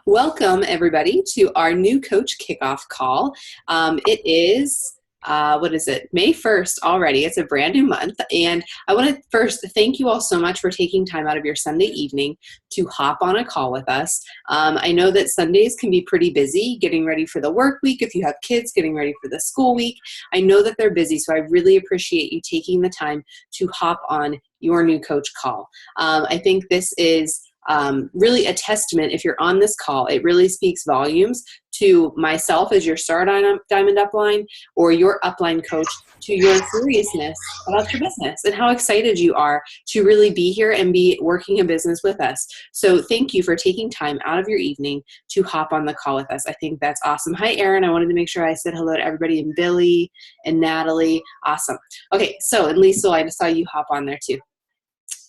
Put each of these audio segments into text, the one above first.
Welcome, everybody, to our new coach kickoff call. It is, May 1st already. It's a brand new month. And I want to first thank you all so much for taking time out of your Sunday evening to hop on a call with us. I know that Sundays can be pretty busy, getting ready for the work week. If you have kids, getting ready for the school week. I know that they're busy, so I really appreciate you taking the time to hop on your new coach call. I think this is really a testament. If you're on this call, it really speaks volumes to myself as your Star Diamond upline or your upline coach, to your seriousness about your business and how excited you are to really be here and be working a business with us. So thank you for taking time out of your evening to hop on the call with us. I think that's awesome. Hi, Erin. I wanted to make sure I said hello to everybody, and Billy and Natalie. Awesome. Okay, so and Lisa, I just saw you hop on there too.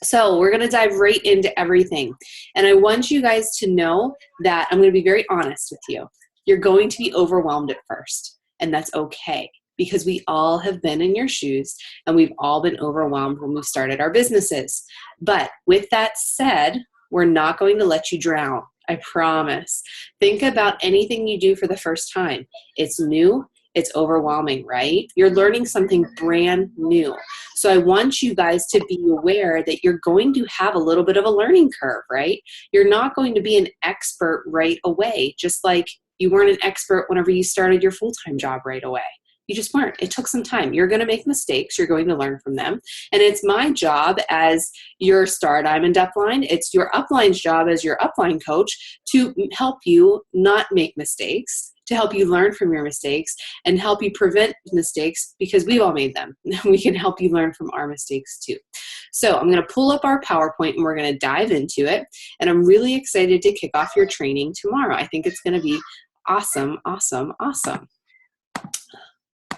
So we're going to dive right into everything. And I want you guys to know that I'm going to be very honest with you. You're going to be overwhelmed at first, and that's okay, because we all have been in your shoes and we've all been overwhelmed when we started our businesses. But with that said, we're not going to let you drown. I promise. Think about anything you do for the first time. It's new. It's overwhelming, right? You're learning something brand new. So I want you guys to be aware that you're going to have a little bit of a learning curve, right? You're not going to be an expert right away, just like you weren't an expert whenever you started your full-time job right away. You just weren't. It took some time. You're going to make mistakes. You're going to learn from them. And it's my job as your Star Diamond upline. It's your upline's job as your upline coach to help you not make mistakes, to help you learn from your mistakes and help you prevent mistakes, because we've all made them. We can help you learn from our mistakes too. So I'm going to pull up our PowerPoint and we're going to dive into it. And I'm really excited to kick off your training tomorrow. I think it's going to be awesome, awesome, awesome.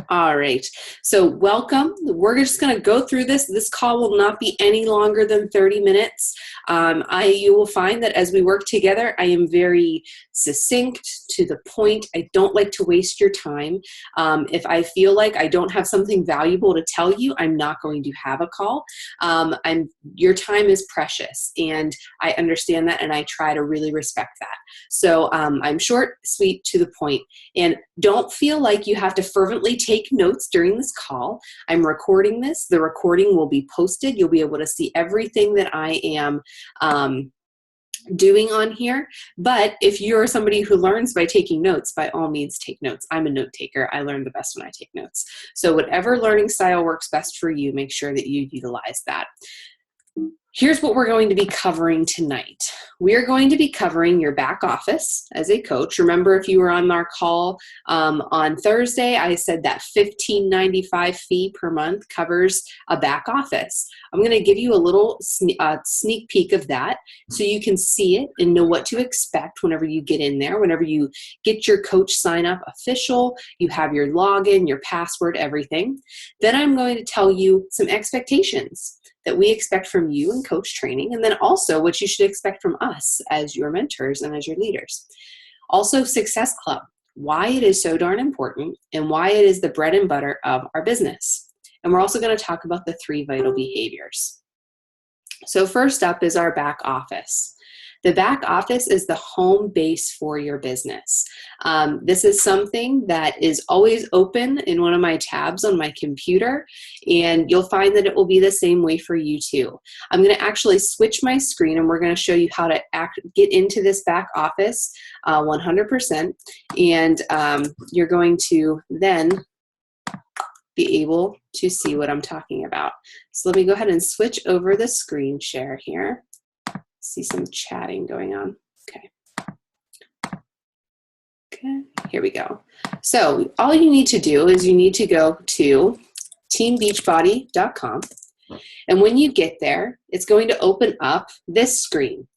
All right, so welcome. We're just going to go through this. This call will not be any longer than 30 minutes. You will find that as we work together, I am very succinct, to the point. I don't like to waste your time. If I feel like I don't have something valuable to tell you, I'm not going to have a call. Your time is precious, and I understand that, and I try to really respect that. So I'm short, sweet, to the point, and don't feel like you have to fervently take notes during this call. I'm recording this. The recording will be posted. You'll be able to see everything that I am doing on here. But if you're somebody who learns by taking notes, by all means take notes. I'm a note taker. I learn the best when I take notes. So whatever learning style works best for you, make sure that you utilize that. Here's what we're going to be covering tonight. We are going to be covering your back office as a coach. Remember, if you were on our call on Thursday, I said that $15.95 fee per month covers a back office. I'm going to give you a little sneak peek of that so you can see it and know what to expect whenever you get in there, whenever you get your coach sign up official, you have your login, your password, everything. Then I'm going to tell you some expectations that we expect from you in coach training, and then also what you should expect from us as your mentors and as your leaders. Also, Success Club, why it is so darn important and why it is the bread and butter of our business. And we're also going to talk about the 3 vital behaviors. So first up is our back office. The back office is the home base for your business. This is something that is always open in one of my tabs on my computer, and you'll find that it will be the same way for you too. I'm going to actually switch my screen, and we're going to show you how to get into this back office 100%, and you're going to then be able to see what I'm talking about. So let me go ahead and switch over the screen share here. See some chatting going on. Okay, here we go. So all you need to do is you need to go to teambeachbody.com. And when you get there, it's going to open up this screen.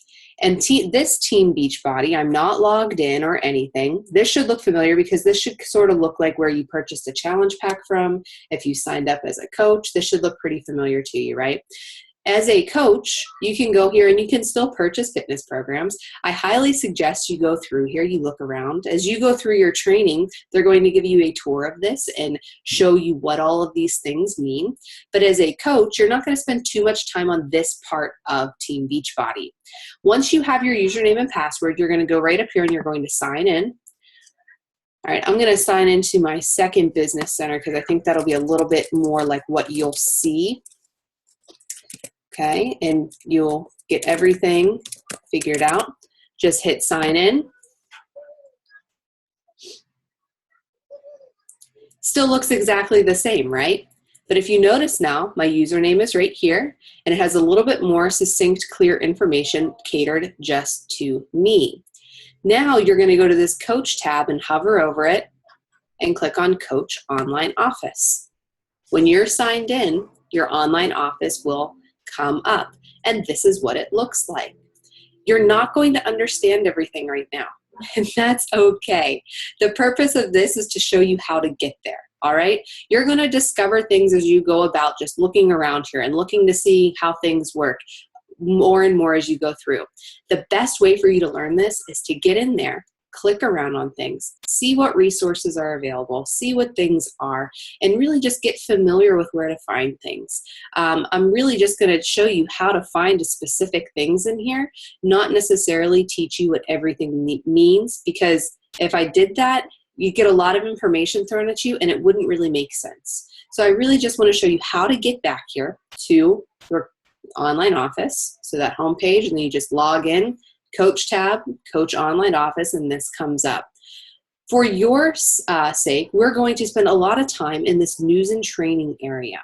And this Team Beachbody, I'm not logged in or anything. This should look familiar because this should sort of look like where you purchased a challenge pack from. If you signed up as a coach, this should look pretty familiar to you, right? As a coach, you can go here and you can still purchase fitness programs. I highly suggest you go through here, you look around. As you go through your training, they're going to give you a tour of this and show you what all of these things mean. But as a coach, you're not going to spend too much time on this part of Team Beachbody. Once you have your username and password, you're going to go right up here and you're going to sign in. All right, I'm going to sign into my second business center because I think that'll be a little bit more like what you'll see. Okay, and you'll get everything figured out. Just hit sign in. Still looks exactly the same, right? But if you notice now, my username is right here, and it has a little bit more succinct, clear information catered just to me. Now you're going to go to this Coach tab and hover over it and click on Coach Online Office. When you're signed in, your online office will come up, and this is what it looks like. You're not going to understand everything right now, and that's okay. The purpose of this is to show you how to get there, all right? You're going to discover things as you go about just looking around here and looking to see how things work more and more as you go through. The best way for you to learn this is to get in there, click around on things, see what resources are available, see what things are, and really just get familiar with where to find things. I'm really just going to show you how to find specific things in here, not necessarily teach you what everything means, because if I did that, you get a lot of information thrown at you and it wouldn't really make sense. So I really just want to show you how to get back here to your online office. So that home page, and then you just log in, Coach tab, Coach Online Office, and this comes up. For your sake, we're going to spend a lot of time in this news and training area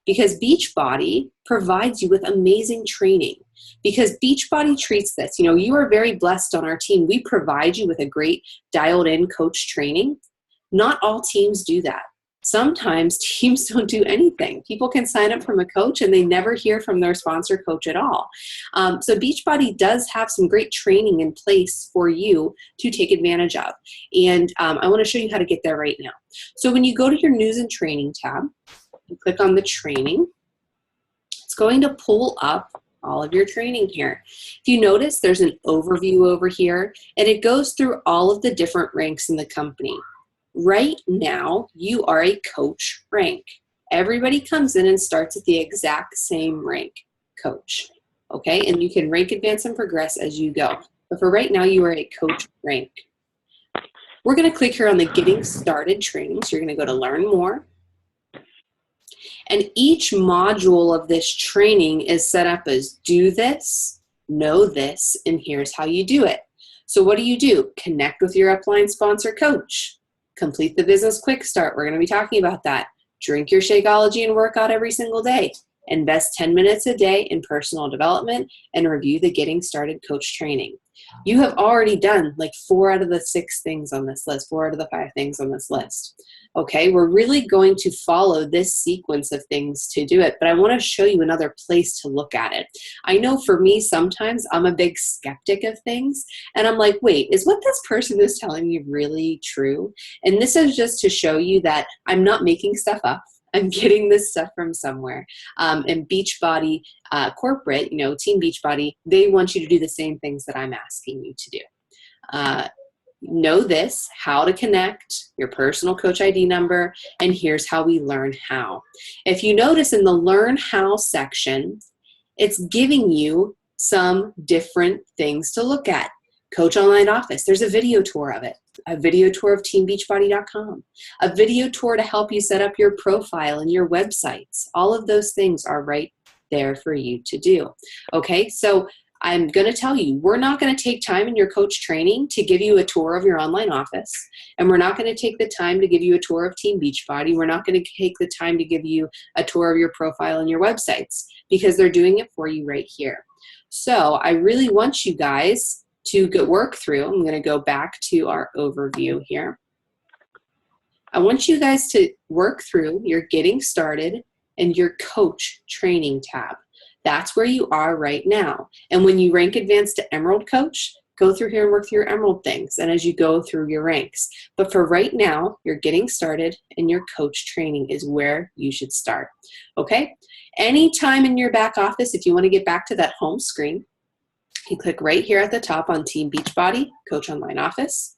because Beachbody provides you with amazing training. Because Beachbody treats this, you are very blessed on our team. We provide you with a great dialed in coach training. Not all teams do that. Sometimes teams don't do anything. People can sign up from a coach and they never hear from their sponsor coach at all. So Beachbody does have some great training in place for you to take advantage of. And I want to show you how to get there right now. So when you go to your news and training tab, you click on the training. It's going to pull up all of your training here. If you notice, there's an overview over here, and it goes through all of the different ranks in the company. Right now, you are a coach rank. Everybody comes in and starts at the exact same rank, coach. Okay, and you can rank, advance, and progress as you go. But for right now, you are a coach rank. We're going to click here on the Getting Started training. So you're going to go to Learn More. And each module of this training is set up as do this, know this, and here's how you do it. So what do? Connect with your upline sponsor coach. Complete the business quick start. We're going to be talking about that. Drink your Shakeology and work out every single day. Invest 10 minutes a day in personal development and review the Getting Started Coach training. You have already done like 4 out of the 6 things on this list, 4 out of the 5 things on this list. Okay, we're really going to follow this sequence of things to do it, but I want to show you another place to look at it. I know for me, sometimes I'm a big skeptic of things, and I'm like, wait, is what this person is telling me really true? And this is just to show you that I'm not making stuff up. I'm getting this stuff from somewhere. And Beachbody corporate, Team Beachbody, they want you to do the same things that I'm asking you to do. Know this, how to connect, your personal coach ID number, and here's how we learn how. If you notice in the Learn How section, it's giving you some different things to look at. Coach Online Office, there's a video tour of it. A video tour of teambeachbody.com, a video tour to help you set up your profile and your websites. All of those things are right there for you to do. Okay, so I'm going to tell you, we're not going to take time in your coach training to give you a tour of your online office, and we're not going to take the time to give you a tour of Team Beachbody. We're not going to take the time to give you a tour of your profile and your websites because they're doing it for you right here. So I really want you guys to work through. I'm going to go back to our overview here. I want you guys to work through your Getting Started and your Coach Training tab. That's where you are right now. And when you rank advanced to Emerald Coach, go through here and work through your Emerald things and as you go through your ranks. But for right now, your Getting Started and your Coach Training is where you should start. Okay? Anytime in your back office, if you want to get back to that home screen, you click right here at the top on Team Beachbody, Coach Online Office.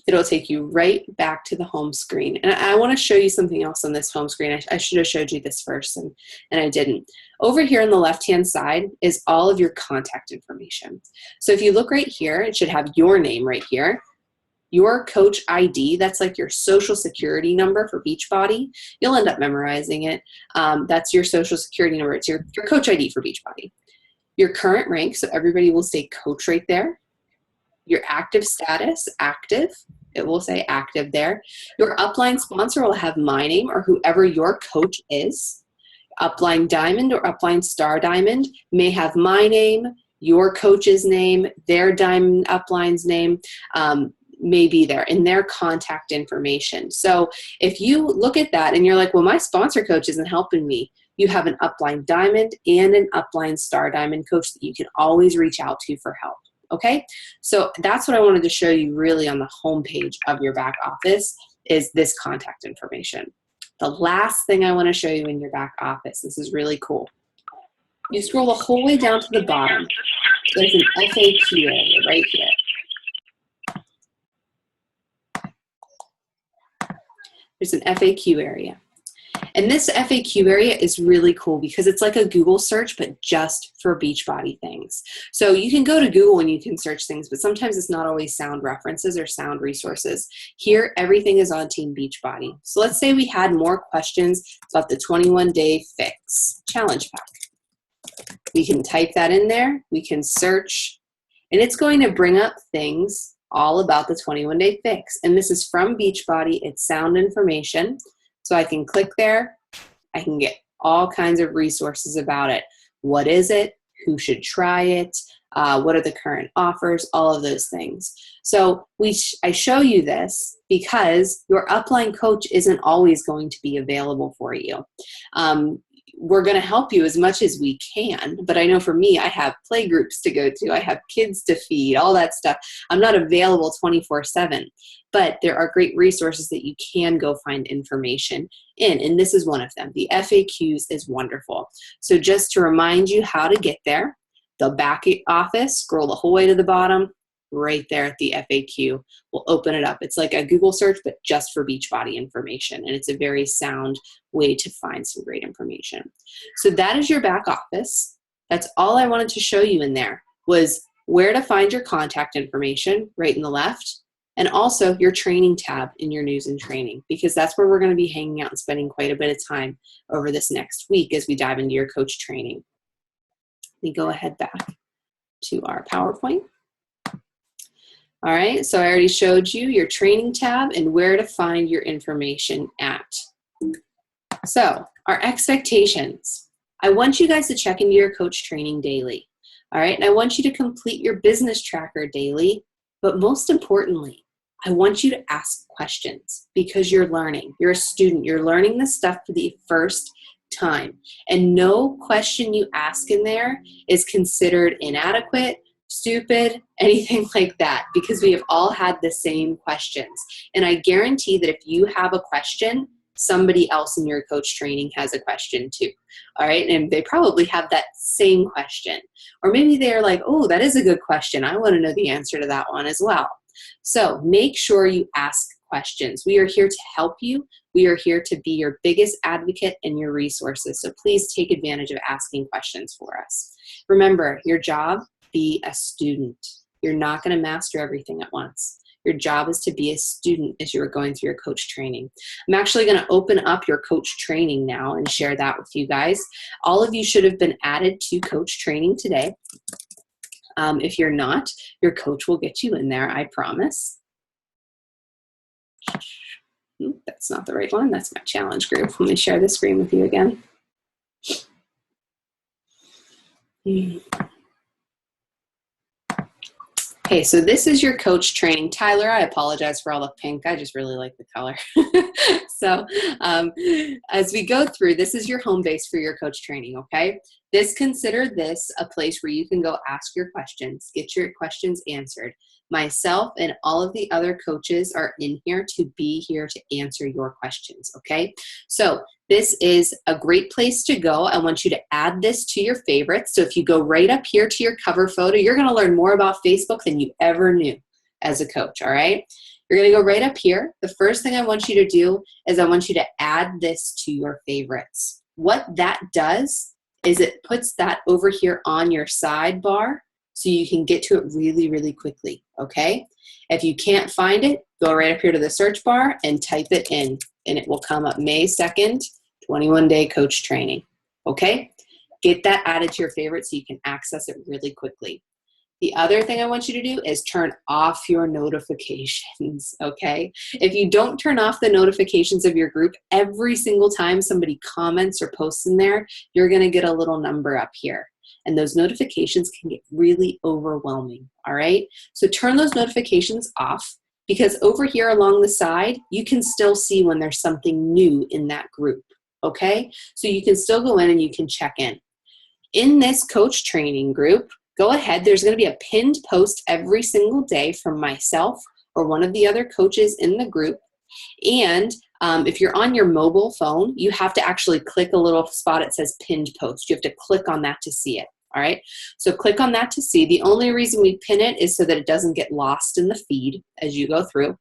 It'll take you right back to the home screen. And I want to show you something else on this home screen. I should have showed you this first, and I didn't. Over here on the left-hand side is all of your contact information. So if you look right here, it should have your name right here. Your coach ID, that's like your social security number for Beachbody. You'll end up memorizing it. That's your social security number. It's your coach ID for Beachbody. Your current rank, so everybody will say coach right there. Your active status, active. It will say active there. Your upline sponsor will have my name or whoever your coach is. Upline diamond or upline star diamond may have my name, your coach's name, their diamond upline's name, may be there in their contact information. So if you look at that and you're like, well, my sponsor coach isn't helping me, you have an upline diamond and an upline star diamond coach that you can always reach out to for help. Okay, so that's what I wanted to show you really on the home page of your back office is this contact information. The last thing I want to show you in your back office, this is really cool. You scroll the whole way down to the bottom. There's an FAQ area right here. There's an FAQ area. And this FAQ area is really cool because it's like a Google search, but just for Beachbody things. So you can go to Google and you can search things, but sometimes it's not always sound references or sound resources. Here, everything is on Team Beachbody. So let's say we had more questions about the 21-day fix challenge pack. We can type that in there, we can search, and it's going to bring up things all about the 21-day fix. And this is from Beachbody, it's sound information. So I can click there, I can get all kinds of resources about it. What is it? Who should try it? What are the current offers? All of those things. So I show you this because your upline coach isn't always going to be available for you. We're going to help you as much as we can, but I know for me, I have play groups to go to, I have kids to feed, all that stuff. I'm not available 24/7, but there are great resources that you can go find information in, and this is one of them. The FAQs is wonderful. So just to remind you how to get there, the back office, scroll the whole way to the bottom, right there at the FAQ. We'll open it up. It's like a Google search, but just for Beachbody information. And it's a very sound way to find some great information. So that is your back office. That's all I wanted to show you in there was where to find your contact information right in the left, and also your training tab in your news and training, because that's where we're going to be hanging out and spending quite a bit of time over this next week as we dive into your coach training. Let me go ahead back to our PowerPoint. All right, so I already showed you your training tab and where to find your information at. So our expectations. I want you guys to check into your coach training daily. All right, and I want you to complete your business tracker daily, but most importantly, I want you to ask questions because you're learning. You're a student. You're learning this stuff for the first time. And no question you ask in there is considered inadequate, stupid, anything like that, because we have all had the same questions. And I guarantee that if you have a question, somebody else in your coach training has a question too. All right. And they probably have that same question. Or maybe they're like, oh, that is a good question. I want to know the answer to that one as well. So make sure you ask questions. We are here to help you. We are here to be your biggest advocate and your resources. So please take advantage of asking questions for us. Remember, your job, be a student. You're not going to master everything at once. Your job is to be a student as you're going through your coach training. I'm actually going to open up your coach training now and share that with you guys. All of you should have been added to coach training today. If you're not, your coach will get you in there, I promise. Oop, that's not the right one. That's my challenge group. Let me share the screen with you again. Okay, so this is your coach training. Tyler, I apologize for all the pink. I just really like the color. So as we go through, this is your home base for your coach training, okay? Consider this a place where you can go ask your questions, get your questions answered. Myself and all of the other coaches are in here to answer your questions, okay? So this is a great place to go. I want you to add this to your favorites. So if you go right up here to your cover photo, you're gonna learn more about Facebook than you ever knew as a coach, all right? You're gonna go right up here. The first thing I want you to do is I want you to add this to your favorites. What that does is it puts that over here on your sidebar so you can get to it really, really quickly, okay? If you can't find it, go right up here to the search bar and type it in, and it will come up May 2nd, 21-day coach training, okay? Get that added to your favorites so you can access it really quickly. The other thing I want you to do is turn off your notifications, okay? If you don't turn off the notifications of your group, every single time somebody comments or posts in there, you're gonna get a little number up here. And those notifications can get really overwhelming, all right? So turn those notifications off, because over here along the side, you can still see when there's something new in that group, okay? So you can still go in and you can check in. In this coach training group, go ahead, there's gonna be a pinned post every single day from myself or one of the other coaches in the group. And if you're on your mobile phone, you have to actually click a little spot that says pinned post. You have to click on that to see it, all right? So click on that to see. The only reason we pin it is so that it doesn't get lost in the feed as you go through.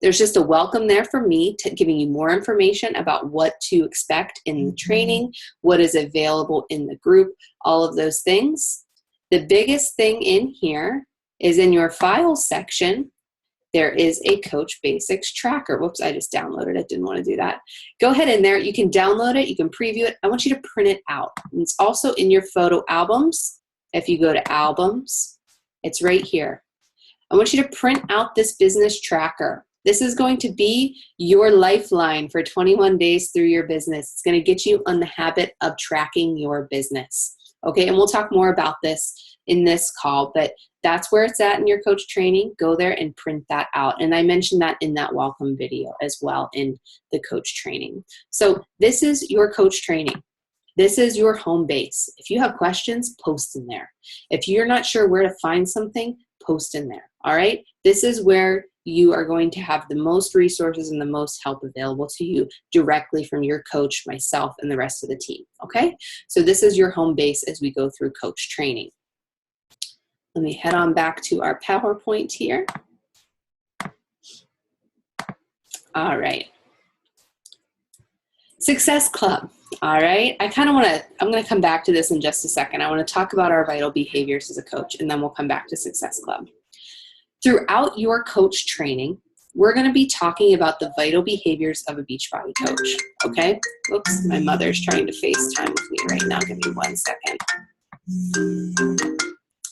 There's just a welcome there for me, giving you more information about what to expect in the training, what is available in the group, all of those things. The biggest thing in here is in your files section, there is a Coach Basics tracker. Whoops, I just downloaded it, didn't want to do that. Go ahead in there, you can download it, you can preview it. I want you to print it out. And it's also in your photo albums. If you go to albums, it's right here. I want you to print out this business tracker. This is going to be your lifeline for 21 days through your business. It's going to get you on the habit of tracking your business. Okay, and we'll talk more about this in this call, but that's where it's at in your coach training. Go there and print that out. And I mentioned that in that welcome video as well in the coach training. So this is your coach training. This is your home base. If you have questions, post in there. If you're not sure where to find something, post in there, all right? This is where you are going to have the most resources and the most help available to you directly from your coach, myself, and the rest of the team, okay? So this is your home base as we go through coach training. Let me head on back to our PowerPoint here. All right. Success Club. All right. I'm going to come back to this in just a second. I want to talk about our vital behaviors as a coach, and then we'll come back to Success Club. Throughout your coach training, we're going to be talking about the vital behaviors of a Beachbody coach. Okay. Oops, my mother's trying to FaceTime with me right now. Give me 1 second.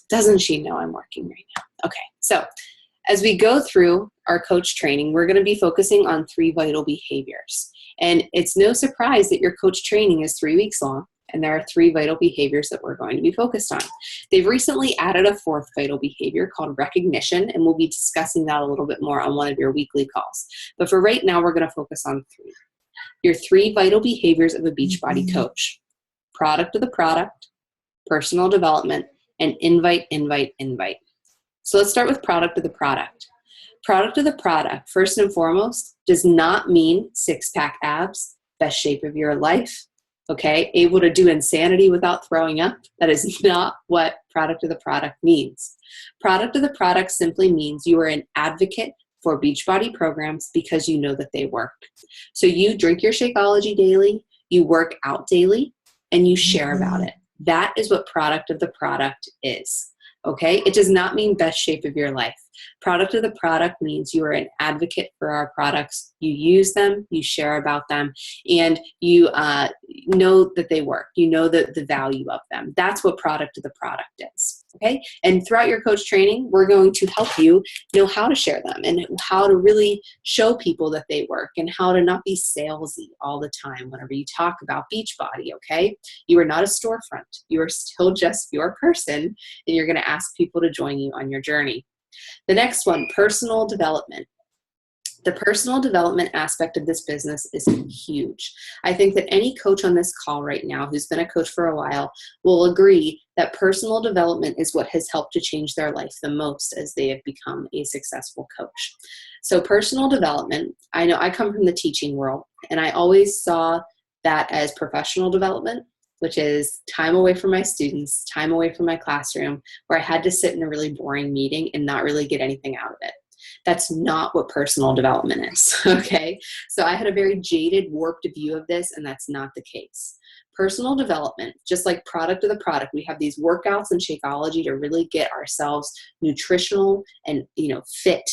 Doesn't she know I'm working right now? Okay, so as we go through our coach training, we're going to be focusing on 3 vital behaviors. And it's no surprise that your coach training is 3 weeks long, and there are 3 vital behaviors that we're going to be focused on. They've recently added a 4th vital behavior called recognition, and we'll be discussing that a little bit more on one of your weekly calls. But for right now, we're going to focus on 3. Your 3 vital behaviors of a Beachbody coach: product of the product, personal development, and invite, invite, invite. So let's start with product of the product. Product of the product, first and foremost, does not mean 6-pack abs, best shape of your life, okay? Able to do insanity without throwing up. That is not what product of the product means. Product of the product simply means you are an advocate for Beachbody programs because you know that they work. So you drink your Shakeology daily, you work out daily, and you share about it. That is what product of the product is, okay? It does not mean best shape of your life. Product of the product means you are an advocate for our products. You use them, you share about them, and you know that they work. You know the value of them. That's what product of the product is, okay? And throughout your coach training, we're going to help you know how to share them and how to really show people that they work and how to not be salesy all the time whenever you talk about Beachbody, okay? You are not a storefront. You are still just your person, and you're going to ask people to join you on your journey. The next one, personal development. The personal development aspect of this business is huge. I think that any coach on this call right now who's been a coach for a while will agree that personal development is what has helped to change their life the most as they have become a successful coach. So personal development, I know I come from the teaching world, and I always saw that as professional development, which is time away from my students, time away from my classroom, where I had to sit in a really boring meeting and not really get anything out of it. That's not what personal development is, okay? So I had a very jaded, warped view of this, and that's not the case. Personal development, just like product of the product, we have these workouts in Shakeology to really get ourselves nutritional and fit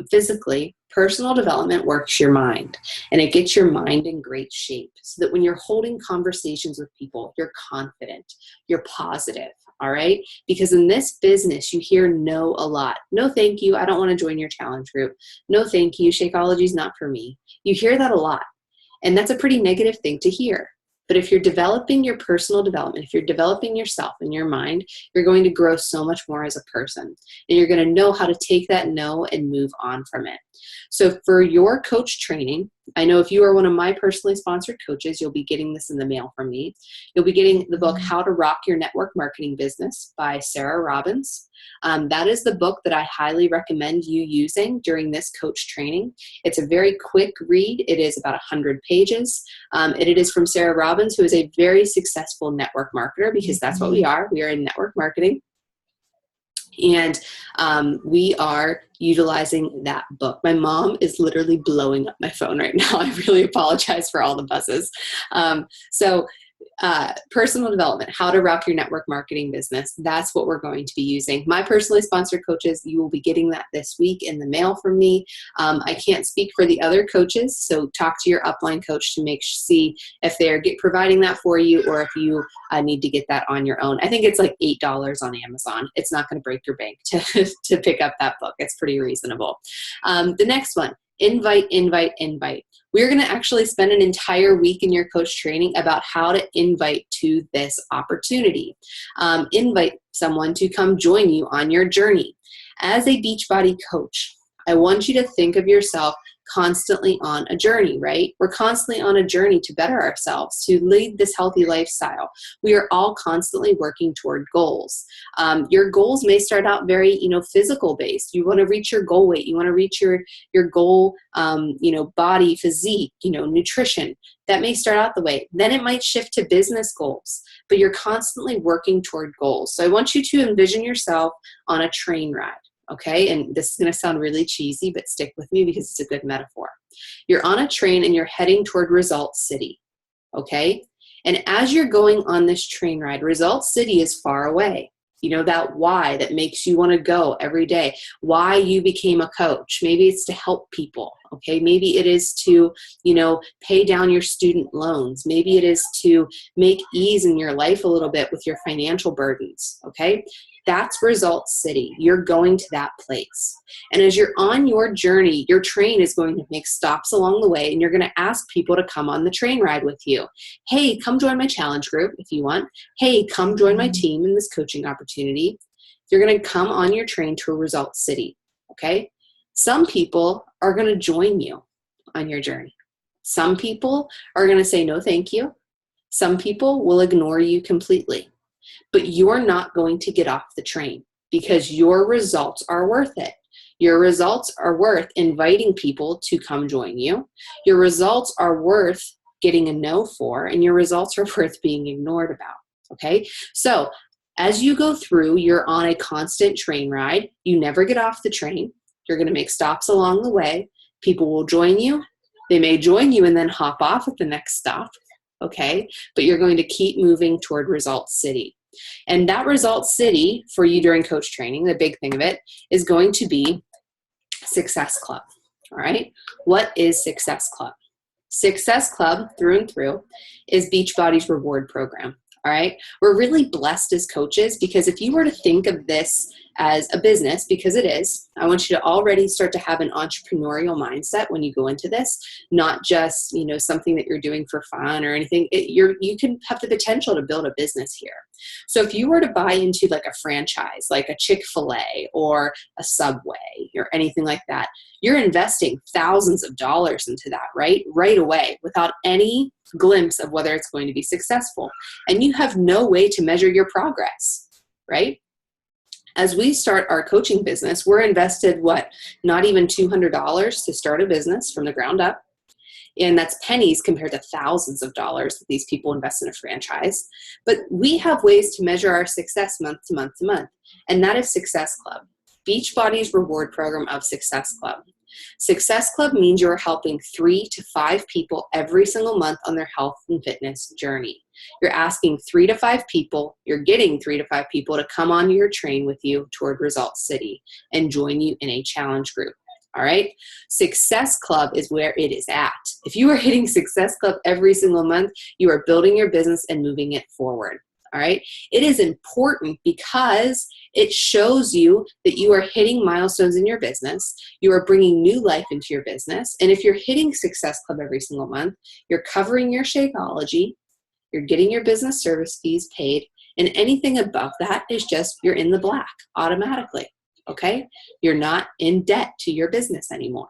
physically. Personal development works your mind, and it gets your mind in great shape so that when you're holding conversations with people, you're confident, you're positive, all right? Because in this business, you hear no a lot. No, thank you. I don't want to join your challenge group. No, thank you. Shakeology is not for me. You hear that a lot, and that's a pretty negative thing to hear. But if you're developing your personal development, if you're developing yourself and your mind, you're going to grow so much more as a person. And you're going to know how to take that no and move on from it. So for your coach training, I know if you are one of my personally sponsored coaches, you'll be getting this in the mail from me. You'll be getting the book, How to Rock Your Network Marketing Business by Sarah Robbins. That is the book that I highly recommend you using during this coach training. It's a very quick read. It is about 100 pages. And it is from Sarah Robbins, who is a very successful network marketer, because that's what we are. We are in network marketing. And we are utilizing that book. My mom is literally blowing up my phone right now. I really apologize for all the buzzes. Personal development, how to rock your network marketing business. That's what we're going to be using. My personally sponsored coaches, you will be getting that this week in the mail from me. I can't speak for the other coaches, so talk to your upline coach to see if they're providing that for you, or if you need to get that on your own. I think it's like $8 on Amazon. It's not going to break your bank to pick up that book. It's pretty reasonable. The next one, invite. We're going to actually spend an entire week in your coach training about how to invite to this opportunity. Invite someone to come join you on your journey. As a Beachbody coach, I want you to think of yourself constantly on a journey, right? We're constantly on a journey to better ourselves, to lead this healthy lifestyle. We are all constantly working toward goals. Your goals may start out very, physical based. You want to reach your goal weight. You want to reach your goal, body, physique, nutrition. That may start out the way. Then it might shift to business goals, but you're constantly working toward goals. So I want you to envision yourself on a train ride. Okay, and this is going to sound really cheesy, but stick with me because it's a good metaphor. You're on a train and you're heading toward Result City, okay? And as you're going on this train ride, Result City is far away. That why that makes you want to go every day, why you became a coach. Maybe it's to help people, okay? Maybe it is to, pay down your student loans. Maybe it is to make ease in your life a little bit with your financial burdens, okay? That's Result City. You're going to that place. And as you're on your journey, your train is going to make stops along the way, and you're going to ask people to come on the train ride with you. Hey, come join my challenge group if you want. Hey, come join my team in this coaching opportunity. You're going to come on your train to a Result City, okay? Some people are going to join you on your journey. Some people are going to say no thank you. Some people will ignore you completely. But you're not going to get off the train because your results are worth it. Your results are worth inviting people to come join you. Your results are worth getting a no for, and your results are worth being ignored about, okay? So as you go through, you're on a constant train ride. You never get off the train. You're going to make stops along the way. People will join you. They may join you and then hop off at the next stop, okay? But you're going to keep moving toward Result City. And that Result City for you during coach training, the big thing of it, is going to be Success Club, all right? What is Success Club? Success Club, through and through, is Beachbody's reward program, all right? We're really blessed as coaches because if you were to think of this as a business, because it is, I want you to already start to have an entrepreneurial mindset when you go into this, not just, something that you're doing for fun or anything. You can have the potential to build a business here. So if you were to buy into like a franchise, like a Chick-fil-A or a Subway or anything like that, you're investing thousands of dollars into that, right away, without any glimpse of whether it's going to be successful. And you have no way to measure your progress, right? As we start our coaching business, we're invested, not even $200 to start a business from the ground up. And that's pennies compared to thousands of dollars that these people invest in a franchise. But we have ways to measure our success month to month to month. And that is Success Club, Beachbody's reward program of Success Club. Success Club means you're helping 3 to 5 people every single month on their health and fitness journey. You're asking 3 to 5 people, you're getting 3 to 5 people to come on your train with you toward Results City and join you in a challenge group. All right. Success Club is where it is at. If you are hitting Success Club every single month, you are building your business and moving it forward. All right. It is important because it shows you that you are hitting milestones in your business. You are bringing new life into your business. And if you're hitting Success Club every single month, you're covering your Shakeology, you're getting your business service fees paid, and anything above that is just you're in the black automatically. Okay? You're not in debt to your business anymore.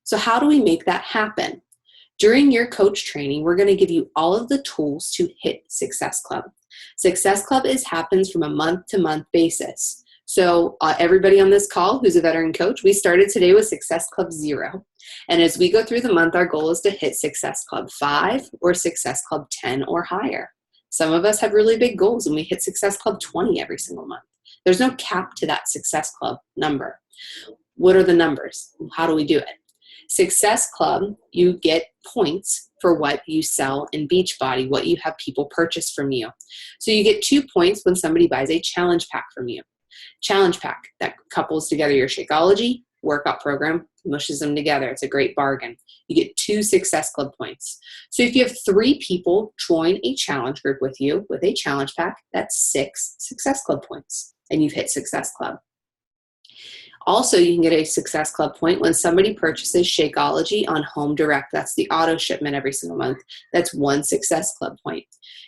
So how do we make that happen? During your coach training, we're going to give you all of the tools to hit Success Club. Success Club happens from a month-to-month basis. So everybody on this call who's a veteran coach, we started today with Success Club 0. And as we go through the month, our goal is to hit Success Club 5 or Success Club 10 or higher. Some of us have really big goals and we hit Success Club 20 every single month. There's no cap to that Success Club number. What are the numbers? How do we do it? Success Club, you get points for what you sell in Beachbody, what you have people purchase from you. So you get 2 points when somebody buys a challenge pack from you. Challenge pack that couples together your Shakeology workout program, mushes them together. It's a great bargain. You get 2 Success Club points. So if you have 3 people join a challenge group with you with a challenge pack, that's 6 Success Club points. And you've hit Success Club. Also, you can get a Success Club point when somebody purchases Shakeology on Home Direct. That's the auto shipment every single month. That's 1 Success Club point.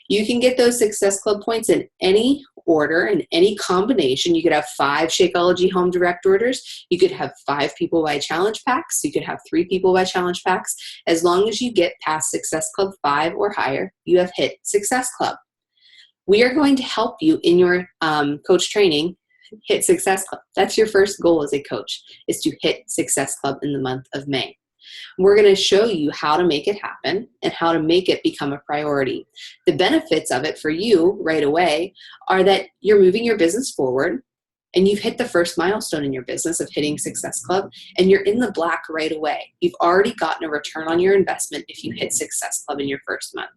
You can get those Success Club points in any order, in any combination. You could have 5 Shakeology Home Direct orders. You could have 5 people buy challenge packs. You could have 3 people buy challenge packs. As long as you get past Success Club 5 or higher, you have hit Success Club. We are going to help you in your coach training hit Success Club. That's your first goal as a coach, is to hit Success Club in the month of May. We're going to show you how to make it happen and how to make it become a priority. The benefits of it for you right away are that you're moving your business forward and you've hit the first milestone in your business of hitting Success Club and you're in the black right away. You've already gotten a return on your investment if you hit Success Club in your first month.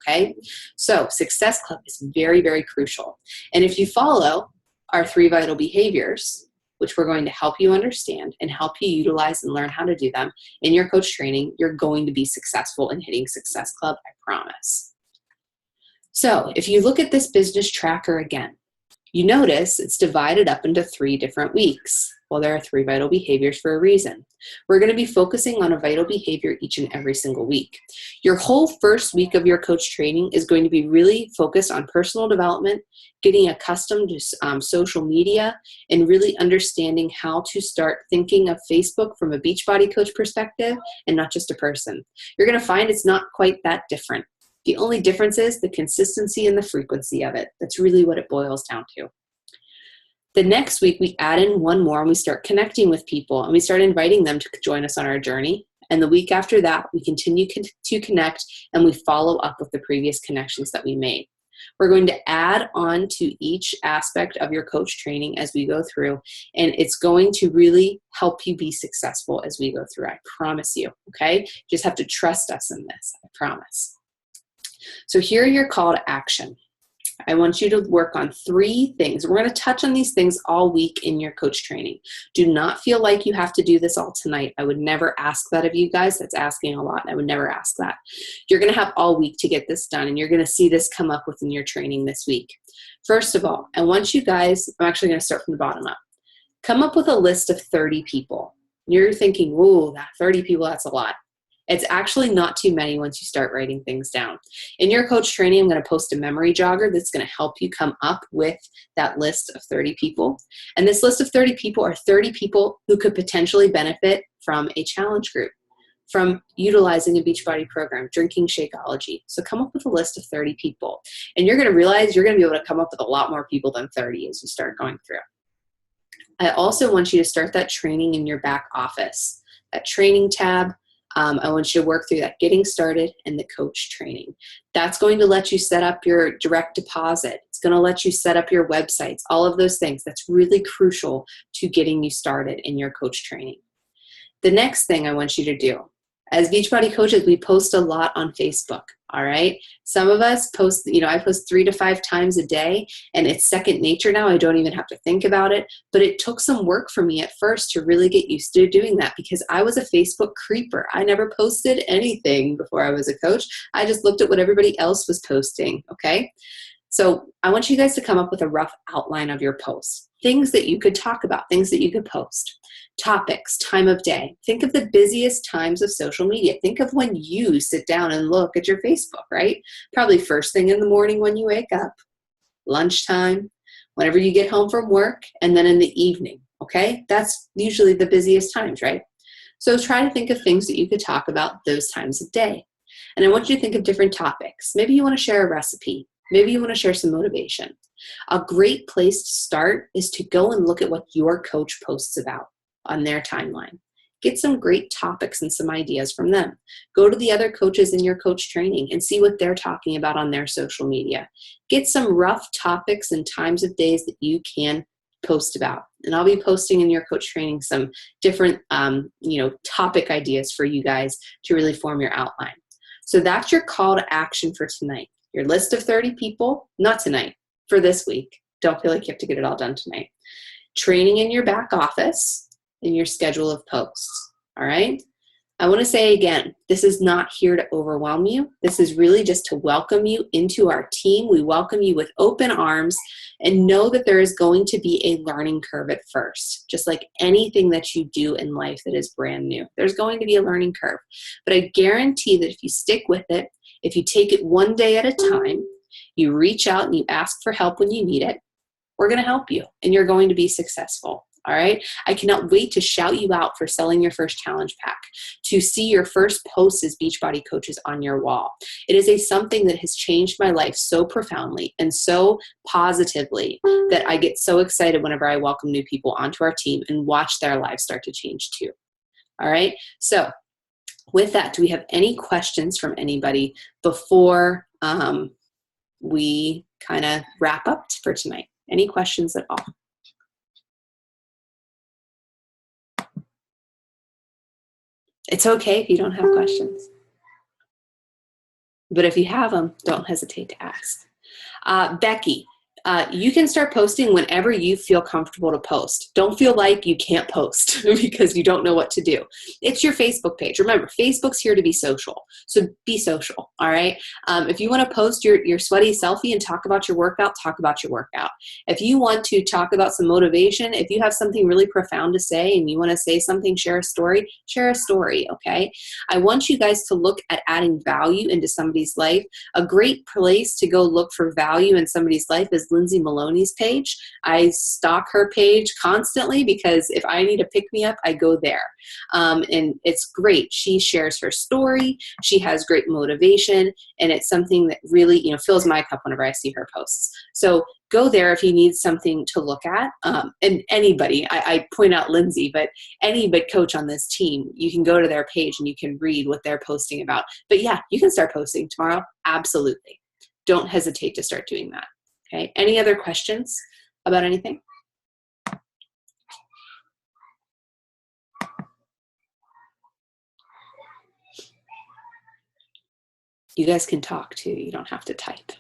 Okay? So Success Club is very, very crucial. And if you follow our 3 vital behaviors, which we're going to help you understand and help you utilize and learn how to do them in your coach training, you're going to be successful in hitting Success Club, I promise. So if you look at this business tracker again, you notice it's divided up into 3 different weeks. Well, there are 3 vital behaviors for a reason. We're going to be focusing on a vital behavior each and every single week. Your whole first week of your coach training is going to be really focused on personal development, getting accustomed to social media, and really understanding how to start thinking of Facebook from a Beachbody coach perspective and not just a person. You're going to find it's not quite that different. The only difference is the consistency and the frequency of it. That's really what it boils down to. The next week, we add in 1 more and we start connecting with people and we start inviting them to join us on our journey. And the week after that, we continue to connect and we follow up with the previous connections that we made. We're going to add on to each aspect of your coach training as we go through, and it's going to really help you be successful as we go through. I promise you, okay? You just have to trust us in this, I promise. So here are your call to action. I want you to work on 3 things. We're going to touch on these things all week in your coach training. Do not feel like you have to do this all tonight. I would never ask that of you guys. That's asking a lot. I would never ask that. You're going to have all week to get this done, and you're going to see this come up within your training this week. First of all, I want you guys, I'm actually going to start from the bottom up. Come up with a list of 30 people. You're thinking, whoa, that 30 people, that's a lot. It's actually not too many once you start writing things down. In your coach training, I'm going to post a memory jogger that's going to help you come up with that list of 30 people. And this list of 30 people are 30 people who could potentially benefit from a challenge group, from utilizing a Beachbody program, drinking Shakeology. So come up with a list of 30 people. And you're going to realize you're going to be able to come up with a lot more people than 30 as you start going through. I also want you to start that training in your back office, that training tab. I want you to work through that getting started and the coach training. That's going to let you set up your direct deposit. It's going to let you set up your websites, all of those things. That's really crucial to getting you started in your coach training. The next thing I want you to do, as Beachbody coaches, we post a lot on Facebook, all right? Some of us post, I post 3 to 5 times a day, and it's second nature now. I don't even have to think about it, but it took some work for me at first to really get used to doing that because I was a Facebook creeper. I never posted anything before I was a coach. I just looked at what everybody else was posting, okay? So I want you guys to come up with a rough outline of your posts, things that you could talk about, things that you could post. Topics, time of day. Think of the busiest times of social media. Think of when you sit down and look at your Facebook, right? Probably first thing in the morning when you wake up, lunchtime, whenever you get home from work, and then in the evening, okay? That's usually the busiest times, right? So try to think of things that you could talk about those times of day. And I want you to think of different topics. Maybe you want to share a recipe. Maybe you want to share some motivation. A great place to start is to go and look at what your coach posts about on their timeline. Get some great topics and some ideas from them. Go to the other coaches in your coach training and see what they're talking about on their social media. Get some rough topics and times of days that you can post about. And I'll be posting in your coach training some different topic ideas for you guys to really form your outline. So that's your call to action for tonight. Your list of 30 people, not tonight, for this week. Don't feel like you have to get it all done tonight. Training in your back office, in your schedule of posts, all right? I want to say again, this is not here to overwhelm you. This is really just to welcome you into our team. We welcome you with open arms and know that there is going to be a learning curve at first, just like anything that you do in life that is brand new. There's going to be a learning curve, but I guarantee that if you stick with it, if you take it one day at a time, you reach out and you ask for help when you need it, we're going to help you and you're going to be successful. All right. I cannot wait to shout you out for selling your first challenge pack, to see your first post as Beachbody coaches on your wall. It is something that has changed my life so profoundly and so positively that I get so excited whenever I welcome new people onto our team and watch their lives start to change too. All right. So with that, do we have any questions from anybody before we kind of wrap up for tonight? Any questions at all? It's okay if you don't have questions. But if you have them, don't hesitate to ask. Becky, you can start posting whenever you feel comfortable to post. Don't feel like you can't post because you don't know what to do. It's your Facebook page. Remember, Facebook's here to be social. So be social, all right? If you want to post your sweaty selfie and talk about your workout, talk about your workout. If you want to talk about some motivation, if you have something really profound to say and you want to say something, share a story, okay? I want you guys to look at adding value into somebody's life. A great place to go look for value in somebody's life is Lindsay Maloney's page. I stalk her page constantly because if I need a pick-me-up, I go there. And it's great. She shares her story. She has great motivation, and it's something that really, fills my cup whenever I see her posts. So go there if you need something to look at. And anybody, I point out Lindsay, but any coach on this team, you can go to their page and you can read what they're posting about. But yeah, you can start posting tomorrow. Absolutely. Don't hesitate to start doing that. Okay. Any other questions about anything? You guys can talk too. You don't have to type.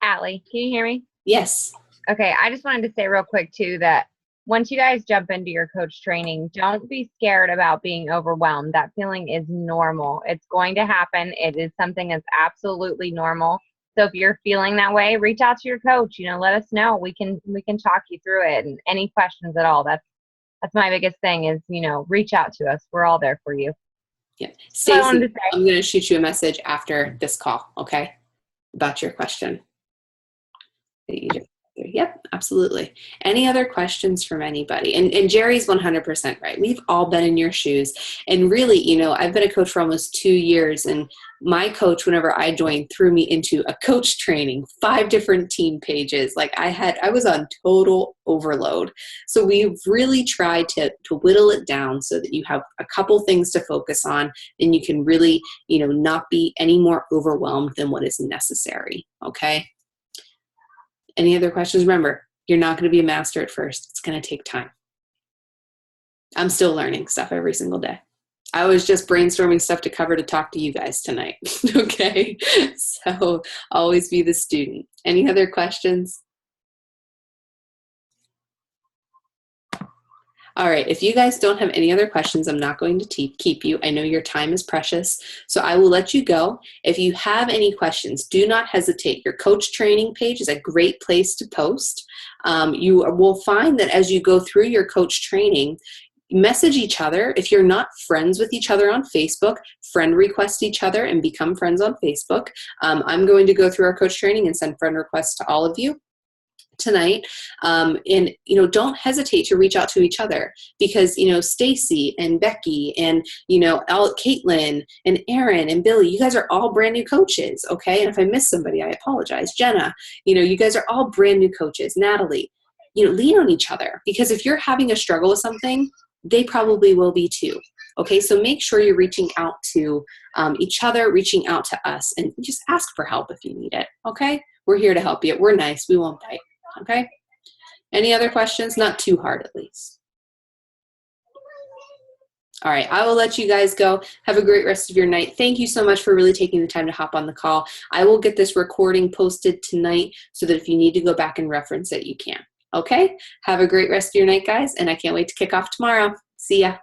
Allie, can you hear me? Yes. Okay, I just wanted to say real quick too that once you guys jump into your coach training, don't be scared about being overwhelmed. That feeling is normal. It's going to happen. It is something that's absolutely normal. So if you're feeling that way, reach out to your coach, let us know. We can talk you through it, and any questions at all. That's my biggest thing is, reach out to us. We're all there for you. Yeah. So I wanted Stacy, to say, I'm going to shoot you a message after this call, okay, about your question. Yep, absolutely. Any other questions from anybody? And Jerry's 100% right. We've all been in your shoes. And really, I've been a coach for almost 2 years, and my coach, whenever I joined, threw me into a coach training, 5 different team pages. Like I was on total overload. So we've really tried to whittle it down so that you have a couple things to focus on, and you can really, not be any more overwhelmed than what is necessary. Okay. Any other questions? Remember, you're not going to be a master at first. It's going to take time. I'm still learning stuff every single day. I was just brainstorming stuff to cover to talk to you guys tonight. Okay? So always be the student. Any other questions? All right, if you guys don't have any other questions, I'm not going to keep you. I know your time is precious, so I will let you go. If you have any questions, do not hesitate. Your coach training page is a great place to post. You will find that as you go through your coach training, message each other. If you're not friends with each other on Facebook, friend request each other and become friends on Facebook. I'm going to go through our coach training and send friend requests to all of you tonight, and don't hesitate to reach out to each other, because Stacy and Becky and Caitlin and Aaron and Billy, you guys are all brand new coaches. Okay, and if I miss somebody, I apologize. Jenna, you guys are all brand new coaches. Natalie, lean on each other, because if you're having a struggle with something, they probably will be too. Okay, so make sure you're reaching out to each other, reaching out to us, and just ask for help if you need it. Okay, we're here to help you. We're nice. We won't bite. Okay. Any other questions? Not too hard, at least. All right. I will let you guys go. Have a great rest of your night. Thank you so much for really taking the time to hop on the call. I will get this recording posted tonight so that if you need to go back and reference it, you can. Okay. Have a great rest of your night, guys. And I can't wait to kick off tomorrow. See ya.